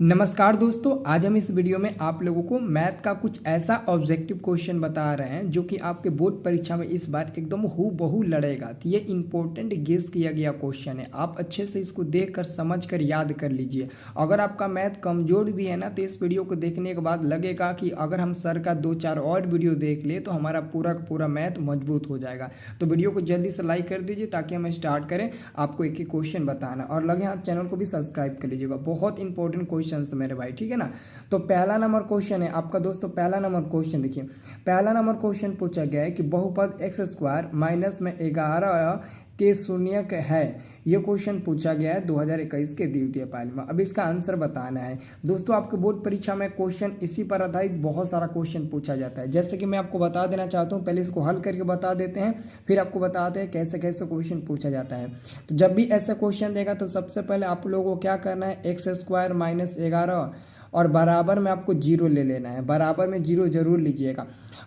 नमस्कार दोस्तों, आज हम इस वीडियो में आप लोगों को मैथ का कुछ ऐसा ऑब्जेक्टिव क्वेश्चन बता रहे हैं जो कि आपके बोर्ड परीक्षा में इस बार एकदम हूबहू लड़ेगा। तो ये इंपॉर्टेंट गेस किया गया क्वेश्चन है, आप अच्छे से इसको देखकर समझकर याद कर लीजिए। अगर आपका मैथ कमजोर भी है ना, तो इस वीडियो को देखने के बाद लगेगा कि अगर हम सर का 2-4 और वीडियो देख ले तो हमारा पूरा का पूरा मैथ मजबूत हो जाएगा। तो वीडियो को जल्दी से लाइक कर दीजिए ताकि हम स्टार्ट करें आपको एक एक क्वेश्चन बताना, और लगे हाथ चैनल को भी सब्सक्राइब कर लीजिएगा। बहुत इंपॉर्टेंट क्वेश्चन से मेरे भाई, ठीक है ना। तो पहला नंबर क्वेश्चन है आपका दोस्तों, पहला नंबर क्वेश्चन देखिए। पहला नंबर क्वेश्चन पूछा गया है कि बहुपद x स्क्वायर माइनस में 11 के शून्यक है। ये क्वेश्चन पूछा गया है 2021 के द्वितीय पाली में। अब इसका आंसर बताना है दोस्तों। आपके बोर्ड परीक्षा में क्वेश्चन इसी पर आधारित बहुत सारा क्वेश्चन पूछा जाता है। जैसे कि मैं आपको बता देना चाहता हूँ, पहले इसको हल करके बता देते हैं, फिर आपको बताते हैं कैसे कैसे क्वेश्चन पूछा जाता है। तो जब भी ऐसा क्वेश्चन देगा तो सबसे पहले आप लोगों को क्या करना है, एक्स स्क्वायर माइनस 11 और बराबर में आपको जीरो ले लेना है। बराबर में जीरो जरूर लीजिएगा।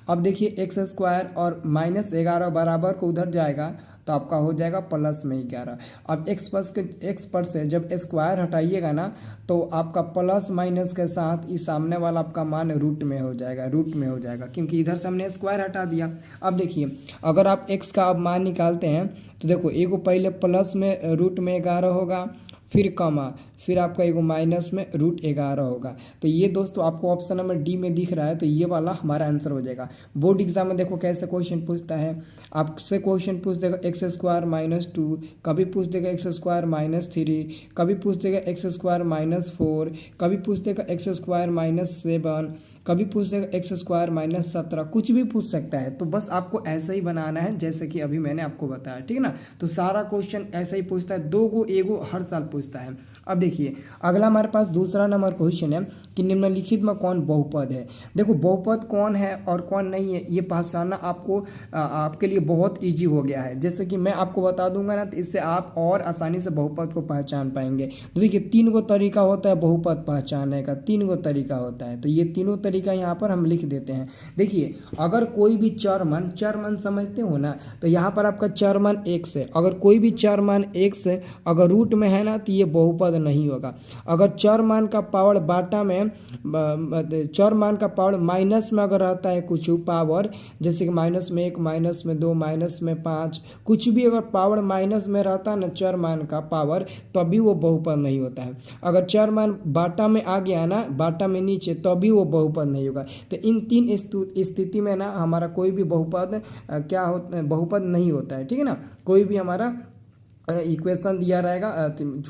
अब देखिए एक्स स्क्वायर और माइनस 11 बराबर को उधर जाएगा तो आपका हो जाएगा प्लस में 11। अब एक्स पर से जब स्क्वायर हटाइएगा ना तो आपका प्लस माइनस के साथ इस सामने वाला आपका मान रूट में हो जाएगा, रूट में हो जाएगा, क्योंकि इधर से हमने स्क्वायर हटा दिया। अब देखिए अगर आप एक्स का अब मान निकालते हैं तो देखो एगो पहले प्लस में रूट में 11 होगा, फिर कमा, फिर आपका एगो माइनस में रूट 11 होगा। तो ये दोस्तों आपको ऑप्शन नंबर डी में दिख रहा है, तो ये वाला हमारा आंसर हो जाएगा। बोर्ड एग्जाम में देखो कैसे क्वेश्चन पूछता है, आपसे क्वेश्चन पूछ देगा एक्स स्क्वायर माइनस 2, कभी पूछ देगा एक्स स्क्वायर माइनस 3, कभी पूछ देगा एक्स स्क्वायर माइनस 4, कभी पूछ देगा एक्स स्क्वायर माइनस 7, कभी पूछ देगा एक्स स्क्वायर माइनस 17, कुछ भी पूछ सकता है। तो बस आपको ऐसा ही बनाना है जैसे कि अभी मैंने आपको बताया, ठीक है ना। तो सारा क्वेश्चन ऐसा ही पूछता है, दो गो एगो हर साल पूछता है। अब देखिए अगला हमारे पास दूसरा नंबर क्वेश्चन है कि निम्नलिखित में कौन बहुपद है। देखो बहुपद कौन है और कौन नहीं है ये पहचानना आपको आपके लिए बहुत इजी हो गया है। जैसे कि मैं आपको बता दूंगा ना, तो इससे आप और आसानी से बहुपद को पहचान पाएंगे। तो देखिए 3 गो तरीका होता है बहुपद पहचानने का, 3 गो तरीका होता है। तो ये तीनों तरीका यहाँ पर हम लिख देते हैं। देखिए अगर कोई भी चरमान समझते हो ना, तो यहाँ पर आपका चरमान x है। अगर कोई भी चरमान x है अगर रूट में है ना, तो ये बहुपद नहीं होगा। अगर चर मान का पावर बाटा में, चर मान का पावर माइनस में अगर रहता है कुछ पावर, जैसे कि माइनस में 1, माइनस में 2, माइनस में 5, कुछ भी अगर पावर माइनस में रहता है ना चर मान का पावर, तभी वो बहुपद नहीं होता है। अगर चर मान बाटा में आ गया ना, बाटा में नीचे, तभी वो बहुपद नहीं होगा। तो इन 3 स्थिति में ना हमारा कोई भी बहुपद क्या होता, बहुपद नहीं होता है, ठीक है ना। कोई भी हमारा इक्वेशन दिया रहेगा,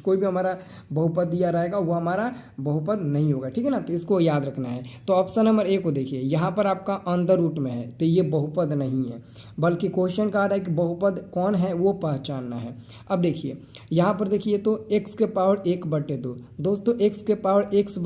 कोई भी हमारा बहुपद दिया रहेगा वो हमारा बहुपद नहीं होगा, ठीक है ना। तो इसको याद रखना है। तो ऑप्शन नंबर ए को देखिए, यहाँ पर आपका अंडर रूट में है तो ये बहुपद नहीं है, बल्कि क्वेश्चन कह रहा है कि बहुपद कौन है वो पहचानना है। अब देखिए यहाँ पर देखिए तो x के पावर 1/2 दोस्तों, x के पावर x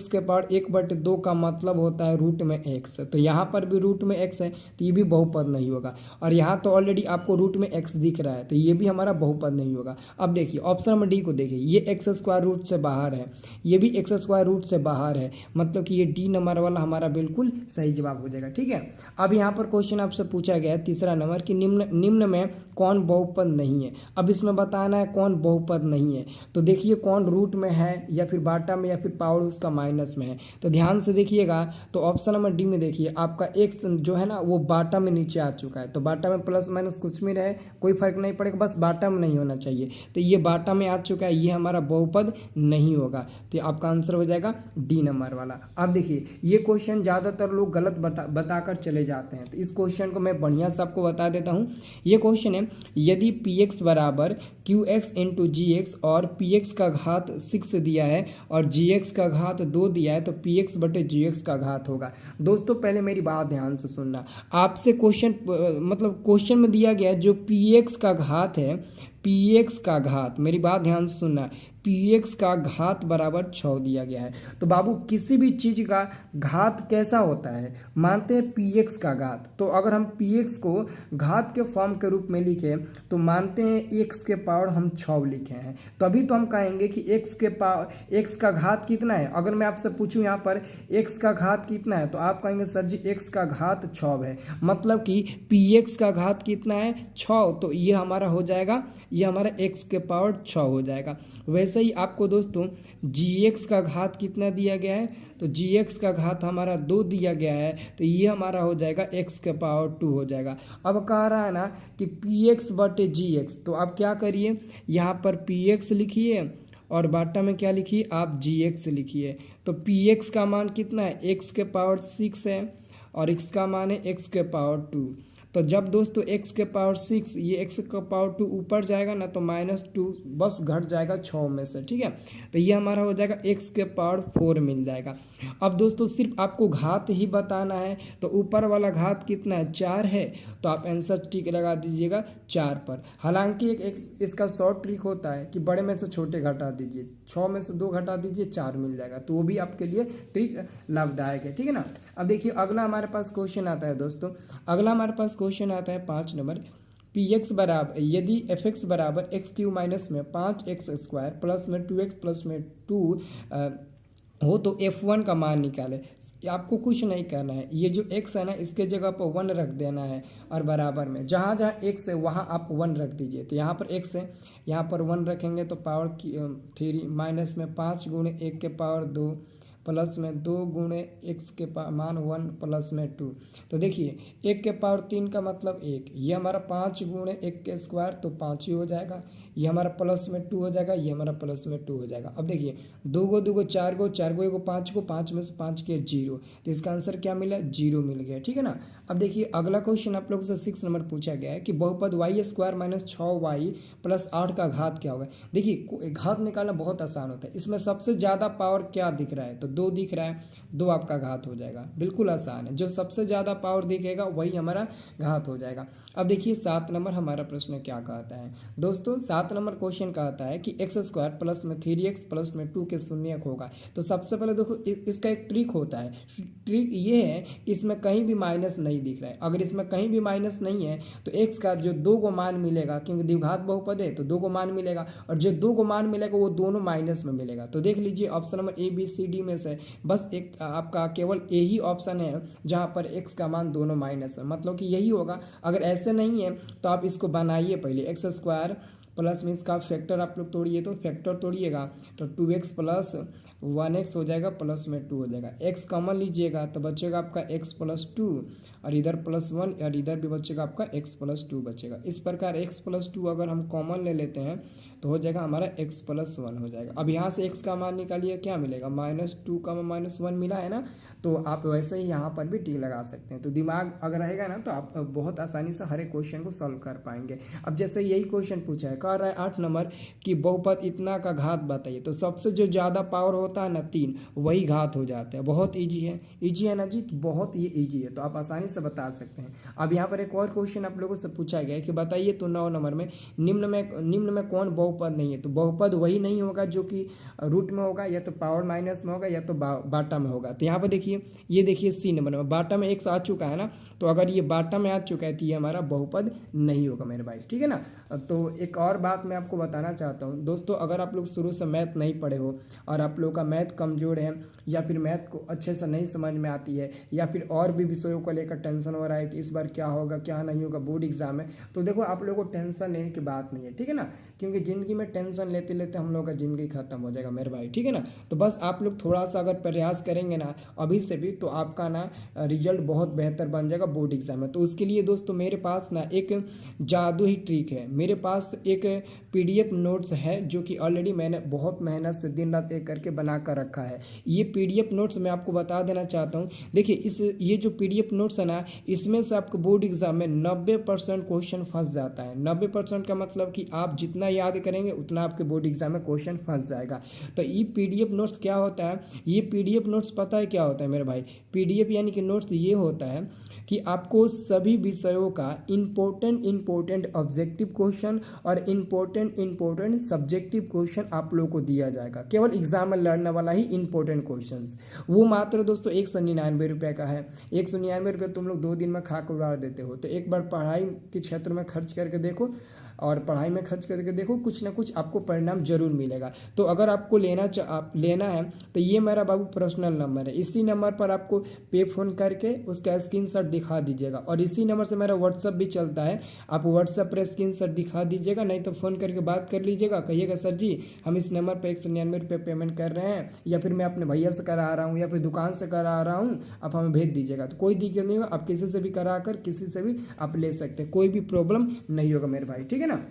के पावर 1/2 का मतलब होता है रूट में x। तो यहाँ पर भी रूट में x है तो ये भी बहुपद नहीं होगा। और यहाँ तो ऑलरेडी आपको रूट में x दिख रहा है तो ये भी हमारा बहुपद नहीं होगा। अब देखिए ऑप्शन नंबर डी को देखिए, ये एक्स स्क्वायर रूट से बाहर है, ये भी एक्स स्क्वायर रूट से बाहर है, मतलब कि ये डी नंबर वाला हमारा बिल्कुल सही जवाब हो जाएगा, ठीक है। अब यहाँ पर क्वेश्चन आपसे पूछा गया है तीसरा नंबर कि निम्न में कौन बहुपद नहीं है। अब इसमें बताना है कौन बहुपद नहीं है। तो देखिए कौन रूट में है या फिर बाटा में या फिर पावर उसका माइनस में है। तो ध्यान से देखिएगा, तो ऑप्शन नंबर डी में देखिए आपका एक्स जो है ना वो बाटा में नीचे आ चुका है। तो बाटा में प्लस माइनस कुछ भी रहे कोई फर्क नहीं पड़ेगा, बस बाटा में नहीं होना चाहिए। तो ये बाटा में आ चुका है, ये हमारा बहुपद नहीं होगा। तो आपका आंसर हो जाएगा डी नंबर वाला। अब देखिए ये क्वेश्चन ज़्यादातर लोग गलत बताकर चले जाते हैं, तो इस क्वेश्चन को मैं बढ़िया से आपको बता देता हूँ। ये क्वेश्चन है, यदि px बराबर qx इंटू gx और px का घात 6 दिया है और gx का घात 2 दिया है, तो px बटे gx का घात होगा। दोस्तों पहले मेरी बात ध्यान से सुनना, आपसे क्वेश्चन मतलब क्वेश्चन में दिया गया जो px का घात है, px का घात, मेरी बात ध्यान से सुनना, px का घात बराबर 6 दिया गया है। तो बाबू किसी भी चीज़ का घात कैसा होता है, मानते हैं px का घात, तो अगर हम px को घात के फॉर्म के रूप में लिखें तो मानते हैं x के पावर हम 6 लिखे हैं, तभी तो हम कहेंगे कि x का घात कितना है। अगर मैं आपसे पूछूं यहाँ पर x का घात कितना है तो आप कहेंगे सर जी x का घात 6 है, मतलब कि px का घात कितना है 6। तो ये हमारा हो जाएगा, ये हमारा x के पावर 6 हो जाएगा। वैसे जैसे ही आपको दोस्तों gx का घात कितना दिया गया है, तो gx का घात हमारा 2 दिया गया है, तो ये हमारा हो जाएगा x के पावर 2 हो जाएगा। अब कह रहा है ना कि px बटे gx, तो आप क्या करिए, यहाँ पर px लिखिए और बाटा में क्या लिखिए आप gx लिखिए। तो px का मान कितना है, x के पावर 6 है और x का मान है x के पावर 2। तो जब दोस्तों x के पावर 6 ये x के पावर 2 ऊपर जाएगा ना, तो -2 बस घट जाएगा 6 में से, ठीक है। तो ये हमारा हो जाएगा x के पावर 4 मिल जाएगा। अब दोस्तों सिर्फ आपको घात ही बताना है, तो ऊपर वाला घात कितना है 4 है, तो आप आंसर ठीक लगा दीजिएगा 4 पर। हालांकि एक इसका शॉर्ट ट्रिक होता है कि बड़े में से छोटे घटा दीजिए, 6 में से 2 घटा दीजिए 4 मिल जाएगा, तो वो भी आपके लिए ट्रिक लाभदायक है, ठीक है ना। अब देखिए अगला हमारे पास क्वेश्चन आता है दोस्तों, अगला हमारे पास क्वेश्चन आता है 5 नंबर। px बराबर यदि fx बराबर x³ माइनस में 5x² प्लस में 2x प्लस में 2 हो तो f1 का मान निकाले। आपको कुछ नहीं करना है, ये जो x है ना इसके जगह पर 1 रख देना है और बराबर में जहाँ जहाँ x है वहाँ आप 1 रख दीजिए। तो यहाँ पर x है, यहाँ पर 1 रखेंगे तो पावर 3 माइनस में 5 गुणे 1 के पावर 2 प्लस में 2 गुणे x के मान 1 प्लस में 2। तो देखिए 1 के पावर 3 का मतलब 1, ये हमारा 5 गुणे 1 के स्क्वायर तो 5 ही हो जाएगा, ये हमारा प्लस में 2 हो जाएगा, ये हमारा प्लस में 2 हो जाएगा। अब देखिए 2 गो 2 गो 4 गो 4 गो 1 गो 5 को 5 में से 5 के 0, तो इसका आंसर क्या मिला 0 मिल गया, ठीक है ना। अब देखिए अगला क्वेश्चन आप लोगों से 6 नंबर पूछा गया है कि बहुपद y² माइनस 6y प्लस 8 का घात क्या होगा। देखिए घात निकालना बहुत आसान होता है, इसमें सबसे ज़्यादा पावर क्या दिख रहा है, तो 2 दिख रहा है, 2 आपका घात हो जाएगा, बिल्कुल आसान है, जो सबसे ज़्यादा पावर दिखेगा वही हमारा घात हो जाएगा। अब देखिए 7 नंबर हमारा प्रश्न क्या कहता है दोस्तों, 7 नंबर क्वेश्चन कहता है कि x² प्लस में 3x प्लस में 2 के शून्यक होगा। तो सबसे पहले देखो इसका एक ट्रिक होता है, ट्रिक ये है इसमें कहीं भी माइनस नहीं दिख रहा है। अगर इसमें कहीं भी माइनस नहीं है तो x का जो 2 को मान मिलेगा, क्योंकि द्विघात बहुपद है तो 2 को मान मिलेगा, और जो 2 को मान मिलेगा वो दोनों माइनस में मिलेगा। तो देख लीजिए option number A B C D में से बस एक आपका केवल A ही ऑप्शन है जहाँ पर x का मान दोनों माइनस है, मतलब कि यही होगा। अगर ऐसे नहीं है तो आप इसको बनाइए पहले, x² प्लस में इसका फैक्टर आप लोग तोड़िए, तो फैक्टर तोड़िएगा तो 2x प्लस 1x हो जाएगा प्लस में 2 हो जाएगा। x कॉमन लीजिएगा तो बचेगा आपका x प्लस 2 और इधर प्लस 1 और इधर भी बचेगा आपका x प्लस 2 बचेगा। इस प्रकार x प्लस 2 अगर हम कॉमन ले लेते हैं तो हो जाएगा हमारा x प्लस 1 हो जाएगा। अब यहाँ से x का मान निकालिए, क्या मिलेगा -2 का -1 मिला है ना, तो आप वैसे ही यहाँ पर भी टिक लगा सकते हैं। तो दिमाग अगर रहेगा ना तो आप बहुत आसानी से हर एक क्वेश्चन को सॉल्व कर पाएंगे। अब जैसे यही क्वेश्चन पूछा है, कह रहा है 8 नंबर कि बहुपद इतना का घात बताइए, तो सबसे जो ज़्यादा पावर होता है ना 3, वही घात हो जाता है। बहुत ईजी है ना जी, बहुत ये ईजी है, तो आप आसानी से बता सकते हैं। अब यहाँ पर एक और क्वेश्चन आप लोगों से पूछा गया है कि बताइए तो 9 नंबर में निम्न में कौन बहुपद नहीं है। तो बहुपद वही नहीं होगा जो कि रूट में होगा, या तो पावर माइनस में होगा, या तो बाटा में होगा। तो यहाँ पर देखिए ये देखिए सी नंबर में बाटा में x आ चुका है ना, तो अगर ये बाटा में आ चुका है तो ये हमारा बहुपद नहीं होगा मेरे भाई, ठीक है ना। तो एक और बात मैं आपको बताना चाहता हूँ दोस्तों, अगर आप लोग शुरू से मैथ नहीं पढ़े हो और आप लोगों का मैथ कमज़ोर है, या फिर मैथ को अच्छे से नहीं समझ में आती है, या फिर और भी विषयों को लेकर टेंशन हो रहा है कि इस बार क्या होगा क्या नहीं होगा, बोर्ड एग्जाम है, तो देखो आप लोगों को टेंशन लेने की बात नहीं है, ठीक है ना। क्योंकि ज़िंदगी में टेंशन लेते लेते हम लोग का ज़िंदगी खत्म हो जाएगा मेरे भाई, ठीक है ना। तो बस आप लोग थोड़ा सा अगर प्रयास करेंगे ना अभी से भी, तो आपका ना रिजल्ट बहुत बेहतर बन जाएगा बोर्ड एग्जाम में। तो उसके लिए दोस्तों मेरे पास ना एक जादू ही ट्रिक है, मेरे पास एक PDF नोट्स है जो कि ऑलरेडी मैंने बहुत मेहनत से दिन रात एक करके बना कर रखा है। ये PDF नोट्स मैं आपको बता देना चाहता हूँ। देखिए ये जो PDF नोट्स है ना, इसमें से आपको बोर्ड एग्जाम में 90% क्वेश्चन फंस जाता है। 90% का मतलब कि आप जितना याद करेंगे उतना आपके बोर्ड एग्जाम में क्वेश्चन फंस जाएगा। तो ये PDF नोट्स क्या होता है, ये PDF नोट्स पता है क्या होता है मेरे भाई, PDF यानी कि नोट्स ये होता है कि आपको सभी विषयों का इम्पोर्टेंट ऑब्जेक्टिव क्वेश्चन और इम्पोर्टेंट सब्जेक्टिव क्वेश्चन आप लोगों को दिया जाएगा। केवल एग्जाम में लड़ने वाला ही इम्पोर्टेंट क्वेश्चंस, वो मात्र दोस्तों 199 रुपये का है। 199 रुपये तुम लोग 2 दिन में खा कर उड़ा देते हो, तो एक बार पढ़ाई के क्षेत्र में खर्च करके देखो और पढ़ाई में खर्च करके देखो, कुछ ना कुछ आपको परिणाम जरूर मिलेगा। तो अगर आपको लेना है तो ये मेरा बाबू पर्सनल नंबर है, इसी नंबर पर आपको पे फ़ोन करके उसका स्क्रीनशॉट दिखा दीजिएगा, और इसी नंबर से मेरा व्हाट्सअप भी चलता है, आप व्हाट्सअप पर स्क्रीनशॉट दिखा दीजिएगा, नहीं तो फ़ोन करके बात कर लीजिएगा, कहिएगा सर जी हम इस नंबर पर 199 रुपये पेमेंट कर रहे हैं, या फिर मैं अपने भैया से करा रहा हूँ या फिर दुकान से करा रहा हूँ, आप हमें भेज दीजिएगा। तो कोई दिक्कत नहीं होगा, आप किसी से भी करा कर किसी से भी आप ले सकते हैं, कोई भी प्रॉब्लम नहीं होगा मेरे भाई, ठीक है ना।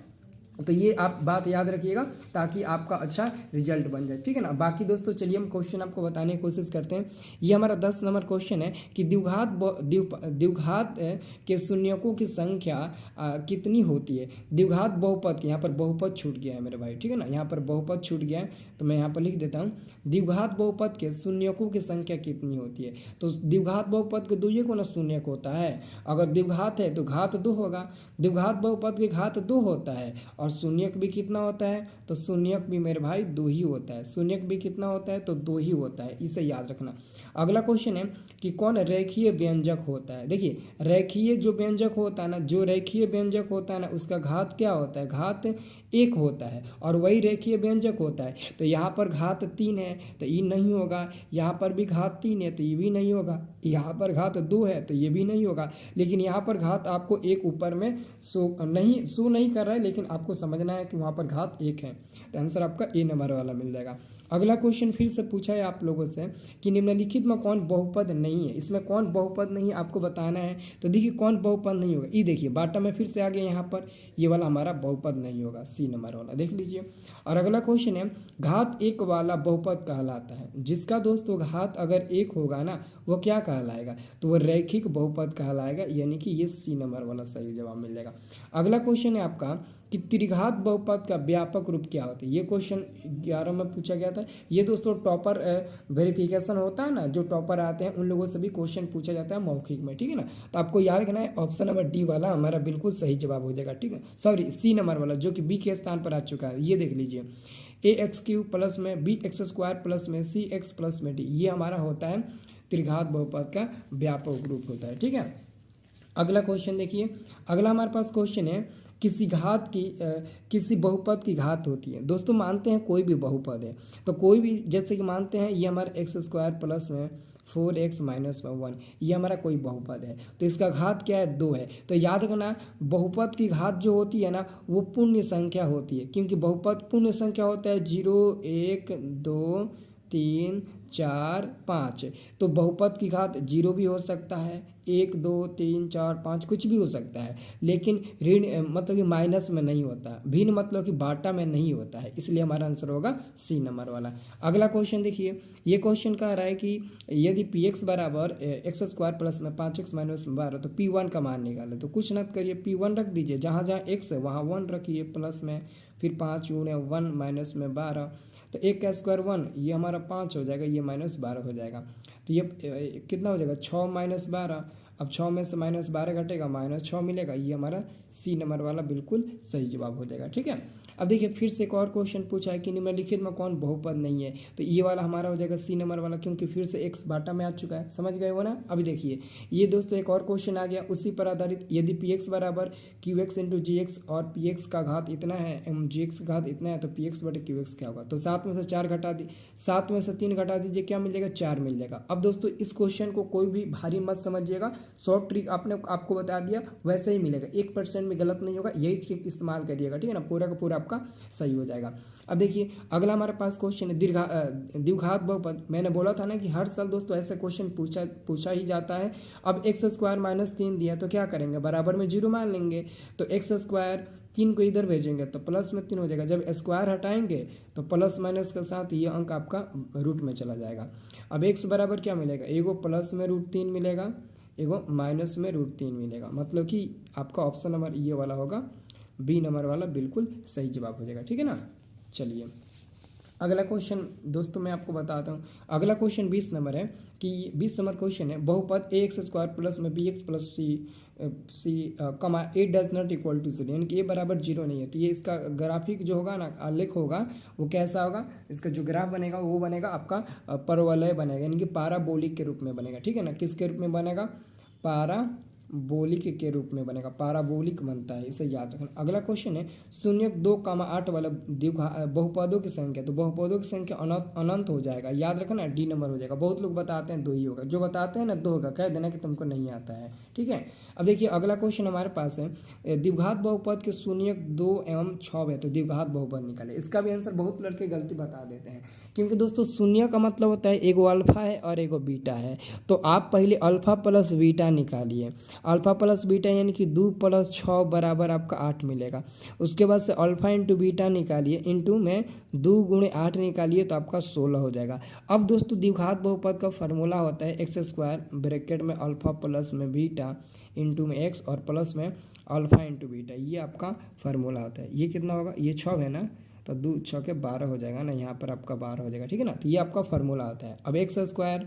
तो ये आप बात याद रखिएगा ताकि आपका अच्छा रिजल्ट बन जाए, ठीक है ना। बाकी दोस्तों चलिए हम क्वेश्चन आपको बताने की कोशिश करते हैं। ये हमारा 10 नंबर क्वेश्चन है कि द्विघात के शून्यकों की संख्या कितनी होती है। द्विघात बहुपद के, यहाँ पर बहुपद छूट गया है मेरे भाई, ठीक है ना, यहाँ पर बहुपद छूट गया है, तो मैं यहाँ पर लिख देता हूँ द्विघात बहुपद के शून्यकों की संख्या कितनी होती है। तो द्विघात बहुपद के दुइये को ना शून्यक होता है, अगर द्विघात है तो घात 2 होगा, द्विघात बहुपद के घात 2 होता है, और शून्यक भी कितना होता है, तो शून्यक भी मेरे भाई 2 ही होता है, शून्यक भी कितना होता है, तो 2 ही होता है, इसे याद रखना। अगला क्वेश्चन है कि कौन रेखीय व्यंजक होता है। देखिए रेखीय जो व्यंजक होता है ना, जो रेखीय व्यंजक होता है ना उसका घात क्या होता है, घात 1 होता है, और वही रेखीय व्यंजक होता है। तो यहाँ पर घात 3 है तो ये नहीं होगा, यहाँ पर भी घात 3 है तो ये भी नहीं होगा, यहाँ पर घात 2 है तो ये भी नहीं होगा, लेकिन यहाँ पर घात आपको 1 ऊपर में शो नहीं कर रहा है, लेकिन आपको समझना है कि वहाँ पर घात 1 है, तो आंसर आपका ए नंबर वाला मिल जाएगा। अगला क्वेश्चन फिर से पूछा है आप लोगों से कि निम्नलिखित में कौन बहुपद नहीं है। इसमें कौन बहुपद नहीं है आपको बताना है। तो देखिए कौन बहुपद नहीं होगा, ये देखिए बाटा में फिर से आ गया, यहाँ पर ये वाला हमारा बहुपद नहीं होगा, सी नंबर वाला देख लीजिए। और अगला क्वेश्चन है घात 1 वाला बहुपद कहलाता है, जिसका दोस्तों घात अगर 1 होगा ना वो क्या कहलाएगा, तो वो रैखिक बहुपद कहलाएगा, यानी कि ये सी नंबर वाला सही जवाब मिल जाएगा। अगला क्वेश्चन है आपका कि त्रिघात बहुपद का व्यापक रूप क्या होता है। ये क्वेश्चन 11 में पूछा गया था। ये दोस्तों टॉपर वेरिफिकेशन होता है ना, जो टॉपर आते हैं उन लोगों से भी क्वेश्चन पूछा जाता है मौखिक में, ठीक है ना। तो आपको याद रखना है ऑप्शन नंबर डी वाला हमारा बिल्कुल सही जवाब हो जाएगा, ठीक है, सॉरी सी नंबर वाला जो कि बी के स्थान पर आ चुका है। ये देख लीजिए ax³ प्लस में bx² प्लस में cx प्लस में d, ये हमारा होता है त्रिघात बहुपद का व्यापक रूप होता है, ठीक है। अगला क्वेश्चन देखिए, अगला हमारे पास क्वेश्चन है किसी बहुपद की घात होती है। दोस्तों मानते हैं कोई भी बहुपद है, तो कोई भी जैसे कि मानते हैं ये हमारा x² प्लस में 4x माइनस में 1, ये हमारा कोई बहुपद है, तो इसका घात क्या है 2 है। तो याद रखना बहुपद की घात जो होती है ना वो पूर्ण संख्या होती है, क्योंकि बहुपद पूर्ण संख्या होता है 0 1 2 3 4 5, तो बहुपद की घात 0 भी हो सकता है, 1 2 3 4 5 कुछ भी हो सकता है, लेकिन ऋण मतलब कि माइनस में नहीं होता, भिन्न मतलब कि बाटा में नहीं होता है, इसलिए हमारा आंसर होगा सी नंबर वाला। अगला क्वेश्चन देखिए, ये क्वेश्चन कह रहा है कि यदि px बराबर x² प्लस में 5x माइनस 12, तो p1 का मान निकाले। तो कुछ न करिए p1 रख दीजिए, जहाँ जहाँ x है वहाँ 1 रखिए प्लस में, फिर 5 गुणे 1 माइनस में 12, तो 1 का स्क्वायर 1, ये हमारा 5 हो जाएगा, ये माइनस 12 हो जाएगा, तो ये कितना हो जाएगा 6 माइनस 12। अब 6 में से माइनस 12 घटेगा, माइनस 6 मिलेगा, ये हमारा सी नंबर वाला बिल्कुल सही जवाब हो जाएगा, ठीक है। अब देखिए फिर से एक और क्वेश्चन पूछा है कि निम्नलिखित में कौन बहुपद नहीं है, तो ये वाला हमारा हो जाएगा सी नंबर वाला, क्योंकि फिर से एक्स बाटा में आ चुका है, समझ गए हो ना। अभी देखिए ये दोस्तों एक और क्वेश्चन आ गया उसी पर आधारित, यदि px बराबर qx इंटू gx और px का घात इतना है gx का घात इतना है, तो px बटे qx क्या होगा। तो 7 में से 4 घटा दी, 7 में से 3 घटा दीजिए, क्या मिल जाएगा 4 मिल जाएगा। अब दोस्तों इस क्वेश्चन को कोई भी भारी मत समझिएगा, शॉर्ट ट्रिक आपको बता दिया वैसे ही मिलेगा, 1% में गलत नहीं होगा, यही ट्रिक इस्तेमाल करिएगा, ठीक है ना, पूरा का पूरा आपका सही हो जाएगा। अब देखिए अगला हमारे पास क्वेश्चन है द्विघात बहुपद। मैंने बोला था ना कि हर साल दोस्तों ऐसे क्वेश्चन पूछा ही जाता है। अब x² माइनस 3 दिया तो क्या करेंगे, बराबर में 0 मान लेंगे, तो x² 3 को इधर भेजेंगे तो प्लस में 3 हो जाएगा, जब स्क्वायर हटाएंगे तो प्लस माइनस के साथ ये अंक आपका रूट में चला जाएगा। अब x बराबर क्या मिलेगा, एगो प्लस में √3 मिलेगा, एगो माइनस में √3 मिलेगा, मतलब कि आपका ऑप्शन नंबर ये वाला होगा, बी नंबर वाला बिल्कुल सही जवाब हो जाएगा, ठीक है ना। चलिए अगला क्वेश्चन दोस्तों मैं आपको बताता हूँ। अगला क्वेश्चन 20 नंबर है कि 20 नंबर क्वेश्चन है बहुपद ax² प्लस में bx plus c comma a does not equal to 0, यानी कि a बराबर 0 नहीं है। तो ये इसका ग्राफिक जो होगा ना, आलेख होगा, वो कैसा होगा, इसका जो ग्राफ बनेगा वो बनेगा आपका परवलय बनेगा, यानी कि पाराबोलिक के रूप में बनेगा, ठीक है ना। किसके रूप में बनेगा, पाराबोलिक पाराबोलिक के रूप में बनेगा, पाराबोलिक बनता है, इसे याद रखना। अगला क्वेश्चन है 0.2, 8 वाला बहुपदों की संख्या, तो बहुपदों की संख्या अनंत हो जाएगा, याद रखना डी नंबर हो जाएगा। बहुत लोग बताते हैं 2 ही होगा, जो बताते हैं ना 2 होगा, कह देना कि तुमको नहीं आता है, ठीक है। अब देखिए अगला क्वेश्चन हमारे पास है द्विघात बहुपद के 0.2 एवं 6 है, तो द्विघात बहुपद निकाले। इसका भी आंसर बहुत लड़के गलती बता देते हैं, क्योंकि दोस्तों शून्य का मतलब होता है एगो अल्फा है और एगो बीटा है। तो आप पहले अल्फा प्लस बीटा निकालिए, अल्फा प्लस बीटा यानी कि 2 + 6 बराबर आपका 8 मिलेगा। उसके बाद से अल्फा इंटू बीटा निकालिए, इंटू में 2 × 8 निकालिए तो आपका 16 हो जाएगा। अब दोस्तों द्विघात बहुपद का फॉर्मूला होता है x² ब्रैकेट में अल्फा प्लस में बीटा इंटू में x और प्लस में अल्फा इंटू बीटा, ये आपका फार्मूला होता है। ये कितना होगा, ये 6 है ना, तो 2 × 6 = 12 हो जाएगा ना, यहाँ पर आपका 12 हो जाएगा, ठीक है ना। तो ये आपका फार्मूला होता है। अब x²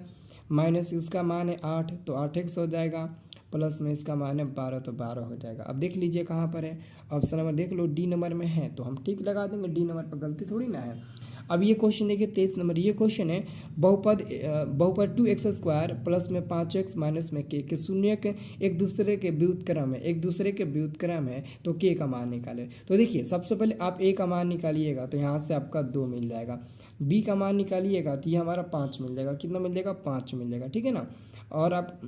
माइनस इसका मान है 8, तो 8x हो जाएगा, प्लस में इसका मान है 12, तो 12 हो जाएगा। अब देख लीजिए कहाँ पर है, ऑप्शन नंबर देख लो, डी नंबर में है, तो हम टिक लगा देंगे, डी नंबर पर गलती थोड़ी ना है। अब ये क्वेश्चन देखिए 23 नंबर, ये क्वेश्चन है बहुपद 2x² प्लस में 5x माइनस में k शून्य के एक दूसरे के व्युत्क्रम है, एक दूसरे के व्युत्क्रम है, तो k का मान निकाले। तो देखिए सबसे पहले आप a का मान निकालिएगा, तो यहाँ से आपका 2 मिल जाएगा, b का मान निकालिएगा तो ये हमारा 5 मिल जाएगा, कितना मिल जाएगा, 5 मिल जाएगा, ठीक है ना। और आप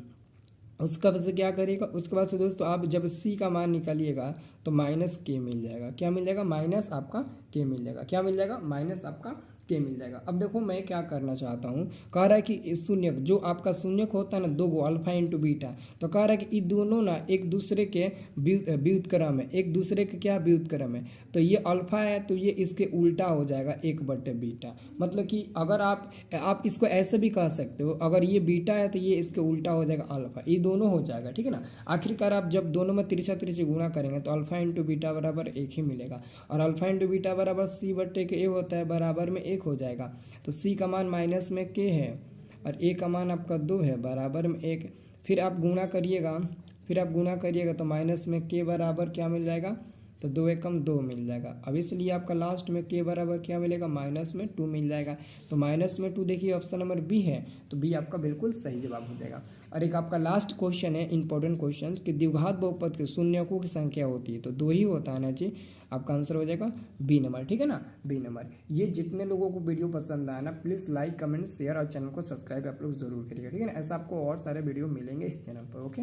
उसके बाद से क्या करिएगा, उसके बाद से दोस्तों आप जब c का मान निकालिएगा तो माइनस k मिल जाएगा, क्या मिल जाएगा, माइनस आपका k मिल जाएगा, क्या मिल जाएगा, माइनस आपका k मिल जाएगा। अब देखो मैं क्या करना चाहता हूँ, कह रहा है कि शून्य जो आपका शून्य होता है ना 2 अल्फा इंटू बीटा, तो कह रहा है कि ये दोनों ना एक दूसरे के व्युत्क्रम है, एक दूसरे के क्या व्युत्क्रम है, तो ये अल्फा है तो ये इसके उल्टा हो जाएगा 1/बीटा। मतलब कि अगर आप इसको ऐसे भी कह सकते हो, अगर ये बीटा है तो ये इसके उल्टा हो जाएगा अल्फा, ये दोनों हो जाएगा, ठीक है ना। आखिरकार आप जब दोनों में तिरछा गुणा करेंगे तो अल्फा इंटू बीटा बराबर 1 ही मिलेगा, और अल्फा इंटू बीटा बराबर c/a होता है, बराबर में 1 हो जाएगा। तो c का मान माइनस में k है और a का मान आपका 2 है, बराबर में 1। फिर आप गुणा करिएगा तो माइनस में k बराबर क्या मिल जाएगा, तो 2 × 2 मिल जाएगा। अब इसलिए आपका लास्ट में k बराबर क्या मिलेगा, -2 मिल जाएगा। तो -2 देखिए ऑप्शन नंबर बी है, तो बी आपका बिल्कुल सही जवाब हो जाएगा। और एक आपका लास्ट क्वेश्चन है इंपॉर्टेंट क्वेश्चन कि द्विघात बहुपद के शून्यकों की संख्या होती है, तो 2 ही होता है ना जी, आपका आंसर हो जाएगा बी नंबर, ठीक है ना, बी नंबर। ये जितने लोगों को वीडियो पसंद आया ना, प्लीज़ लाइक कमेंट शेयर और चैनल को सब्सक्राइब आप लोग जरूर करिएगा, ठीक है ना। ऐसा आपको और सारे वीडियो मिलेंगे इस चैनल पर, ओके।